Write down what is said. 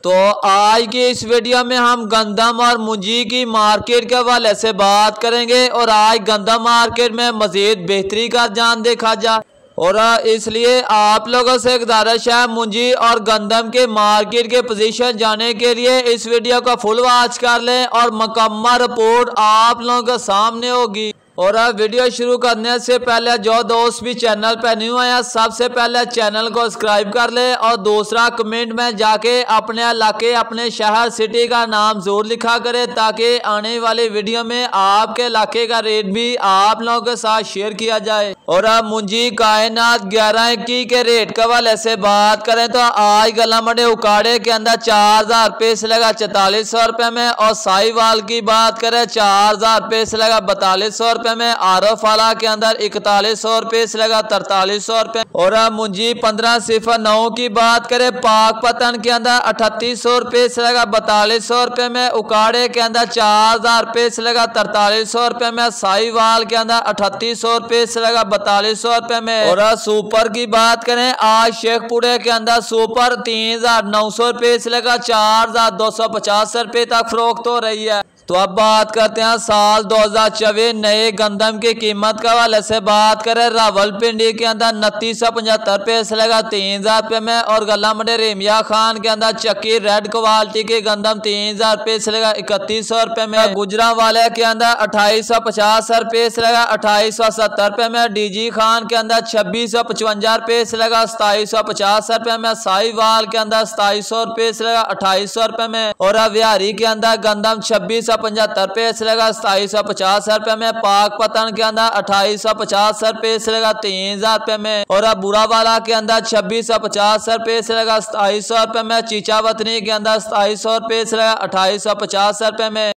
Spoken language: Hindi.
तो आज की इस वीडियो में हम गंदम और मुंजी की मार्केट के हवाले से बात करेंगे और आज गंदम मार्केट में मजीद बेहतरी का जान देखा जा और इसलिए आप लोगों से गुजारिश है मुंजी और गंदम के मार्केट के पोजीशन जाने के लिए इस वीडियो को फुल वॉच कर लें और मुकम्मल रिपोर्ट आप लोगों के सामने होगी। और वीडियो शुरू करने से पहले जो दोस्त भी चैनल पर न्यू आया सबसे पहले चैनल को सब्सक्राइब कर ले और दूसरा कमेंट में जाके अपने इलाके अपने शहर सिटी का नाम जरूर लिखा करे ताकि आने वाली वीडियो में आपके इलाके का रेट भी आप लोगों के साथ शेयर किया जाए। और मुंजी कायनात 11-21 के रेट के हवाले से बात करें तो आज गला मंडी उकाड़े के अंदर 4000 रुपये से लगा 4400 रुपये में और साहिवाल की बात करें 4000 रुपये से लगा 4200 रुपये में। आरफ वाला के अंदर 4100 रुपये से लगा 4300 रुपये। और मुंजी 1509 की बात करें पाकपतन के अंदर 3800 रुपये से लगा 4200 रुपये में। उकाड़े के अंदर 4000 रुपये से लगा 4300 रुपये में। साहिवाल के अंदर 3800 रुपये से लगा 4200 रुपये में। और सुपर की बात करें आज शेखपुरे के अंदर सुपर 3900 रुपये से लगा 4250 रुपये तक फरोख्त हो रही है। तो अब बात करते हैं साल 2024 नए गंदम की कीमत के हवाले से बात करें रावलपिंडी के अंदर 2975 रुपये से लगा 3000 रुपये में। और गला मंडी रेमिया खान के अंदर चक्की रेड क्वालिटी की गंदम 3000 रुपये से लगा 3100 रुपये में। गुजरांवाले के अंदर 2850 रुपये से लगा 2870 रुपये में। डीजी खान के अंदर 2655 रुपये से लगा 2750 रुपये में। साहिवाल के अंदर 2700 रुपये से लगा 2800 रुपये में। और बिहारी के अंदर गंदम 2675 रुपये से लगा 2750 रुपये में। पाकपतन के अंदर 2850 रुपये से लगा 3000 रुपये में। और बुरावाला के अंदर 2650 रुपये से लगा 2700 रुपये में। चीचावतनी के अंदर 2700 रुपये से लगा 2850 रुपये में।